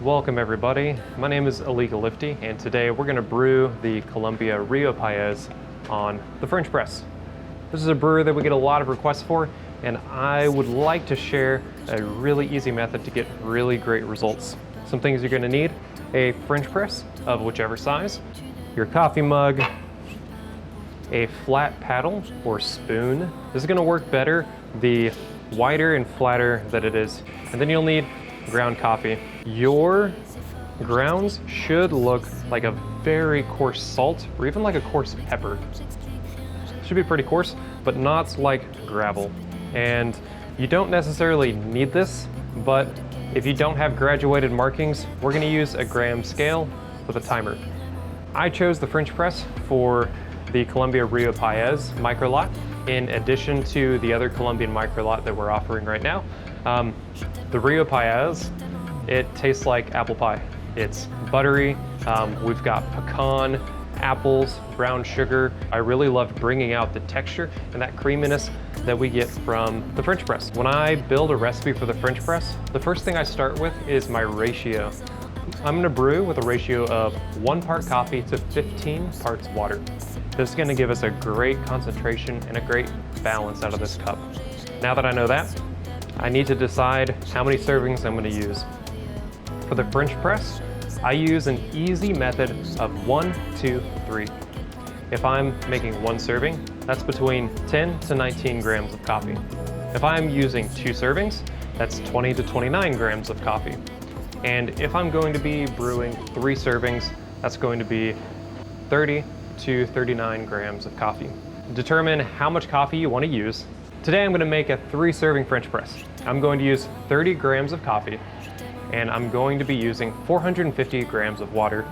Welcome everybody, my name is Elika Liftee and today we're going to brew the Colombia Rio Paez on the French press. This is a brewer that we get a lot of requests for, and I would like to share a really easy method to get really great results. Some things you're going to need: a French press of whichever size, your coffee mug, a flat paddle or spoon. This is going to work better the wider and flatter that it is. And then you'll need ground coffee. Your grounds should look like a very coarse salt or even like a coarse pepper. Should be pretty coarse, but not like gravel. And you don't necessarily need this, but if you don't have graduated markings, we're going to use a gram scale with a timer. I chose the French press for the Colombia Rio Paez micro lot, in addition to the other Colombian micro lot that we're offering right now. The Rio Paez, it tastes like apple pie. It's buttery. We've got pecan, apples, brown sugar. I really love bringing out the texture and that creaminess that we get from the French press. When I build a recipe for the French press, the first thing I start with is my ratio. I'm gonna brew with a ratio of 1 part coffee to 15 parts water. This is gonna give us a great concentration and a great balance out of this cup. Now that I know that, I need to decide how many servings I'm gonna use. For the French press, I use an easy method of 1, 2, 3. If I'm making 1 serving, that's between 10 to 19 grams of coffee. If I'm using 2 servings, that's 20 to 29 grams of coffee. And if I'm going to be brewing 3 servings, that's going to be 30 to 39 grams of coffee. Determine how much coffee you want to use. Today I'm going to make a 3-serving French press. I'm going to use 30 grams of coffee, and I'm going to be using 450 grams of water,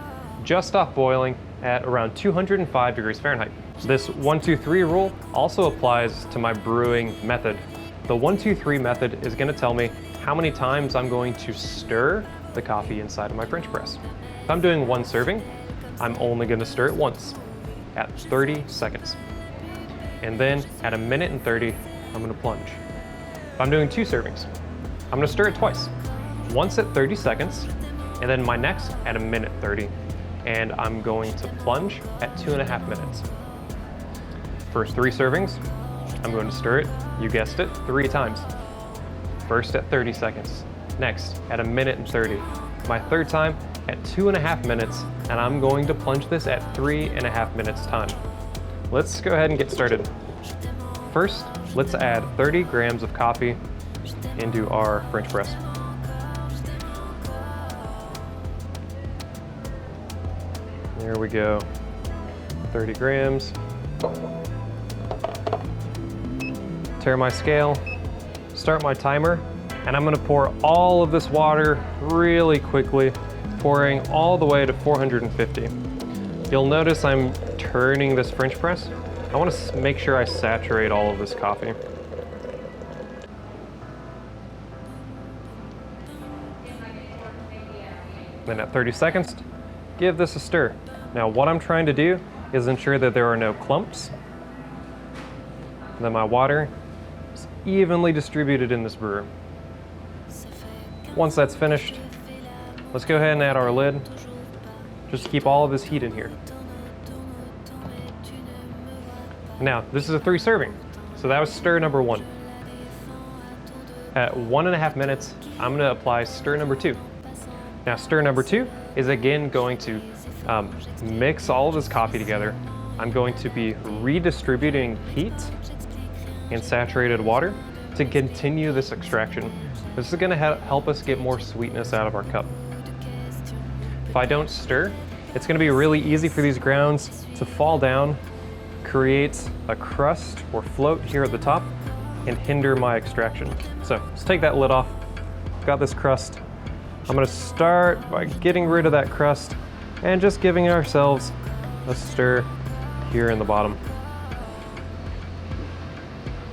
just off boiling at around 205 degrees Fahrenheit. This 1, 2, 3 rule also applies to my brewing method. The 1, 2, 3 method is going to tell me how many times I'm going to stir the coffee inside of my French press. If I'm doing 1 serving, I'm only going to stir it once at 30 seconds. And then at 1 minute and 30, I'm going to plunge. If I'm doing 2 servings, I'm going to stir it twice. Once at 30 seconds, and then my next at 1 minute 30. And I'm going to plunge at 2.5 minutes. First 3 servings, I'm going to stir it, you guessed it, 3 times. First at 30 seconds, next at 1 minute and 30. My third time at 2.5 minutes, and I'm going to plunge this at 3.5 minutes time. Let's go ahead and get started. First, let's add 30 grams of coffee into our French press. There we go, 30 grams. Tear my scale, start my timer, and I'm gonna pour all of this water really quickly, pouring all the way to 450. You'll notice I'm turning this French press. I want to make sure I saturate all of this coffee. Then at 30 seconds, give this a stir. Now what I'm trying to do is ensure that there are no clumps, and that my water is evenly distributed in this brewer. Once that's finished, let's go ahead and add our lid, just to keep all of this heat in here. Now, this is a 3 serving, so that was stir number 1. At 1.5 minutes, I'm gonna apply stir number 2. Now, stir number 2 is again going to mix all of this coffee together. I'm going to be redistributing heat and saturated water to continue this extraction. This is gonna help us get more sweetness out of our cup. If I don't stir, it's gonna be really easy for these grounds to fall down, create a crust or float here at the top, and hinder my extraction. So let's take that lid off. Got this crust. I'm gonna start by getting rid of that crust and just giving ourselves a stir here in the bottom.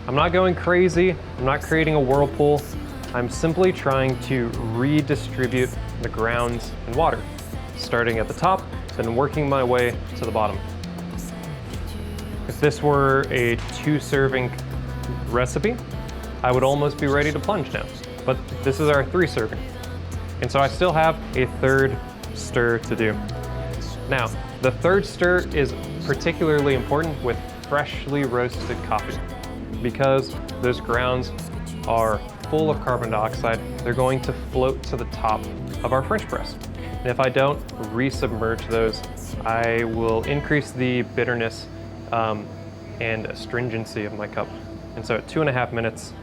I'm not going crazy. I'm not creating a whirlpool. I'm simply trying to redistribute the grounds and water, starting at the top, then working my way to the bottom. If this were a 2-serving recipe, I would almost be ready to plunge now, but this is our 3 serving. And so I still have a third stir to do. Now, the third stir is particularly important with freshly roasted coffee because those grounds are full of carbon dioxide. They're going to float to the top of our French press. And if I don't resubmerge those, I will increase the bitterness and astringency of my cup. And so at 2.5 minutes,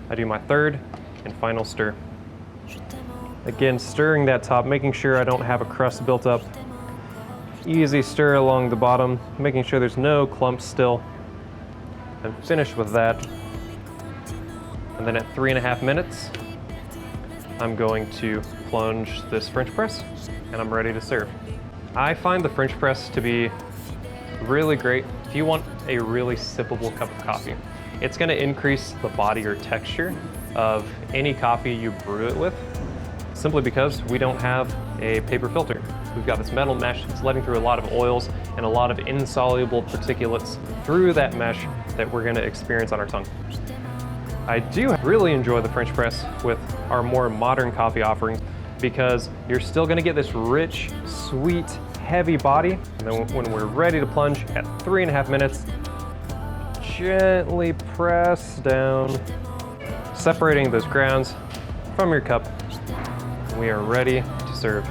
I do my third and final stir. Again, stirring that top, making sure I don't have a crust built up. Easy stir along the bottom, making sure there's no clumps still. And finish with that. And then at 3.5 minutes, I'm going to plunge this French press and I'm ready to serve. I find the French press to be really great if you want a really sippable cup of coffee. It's going to increase the body or texture of any coffee you brew it with, simply because we don't have a paper filter. We've got this metal mesh that's letting through a lot of oils and a lot of insoluble particulates through that mesh that we're going to experience on our tongue. I do really enjoy the French press with our more modern coffee offerings because you're still going to get this rich, sweet, heavy body. And then when we're ready to plunge at 3.5 minutes, gently press down, separating those grounds from your cup. We are ready to serve.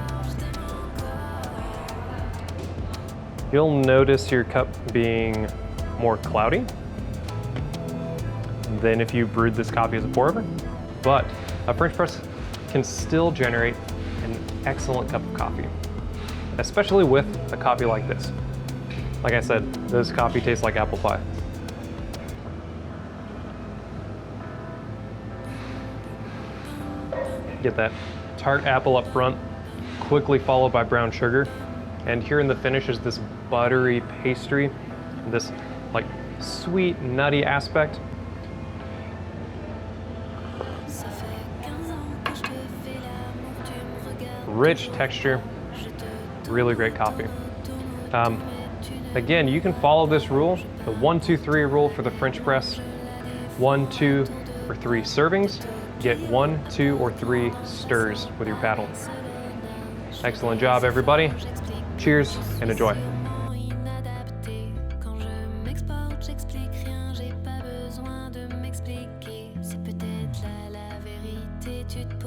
You'll notice your cup being more cloudy than if you brewed this coffee as a pour over, but a French press can still generate an excellent cup of coffee, especially with a coffee like this. Like I said, this coffee tastes like apple pie. Get that tart apple up front, quickly followed by brown sugar. And here in the finish is this buttery pastry, this like sweet, nutty aspect. Rich texture, really great coffee. Again, you can follow this rule, the 1, 2, 3 rule for the French press. 1, 2, or 3 servings, get 1, 2, or 3 stirs with your paddle. Excellent job, everybody. Cheers and enjoy.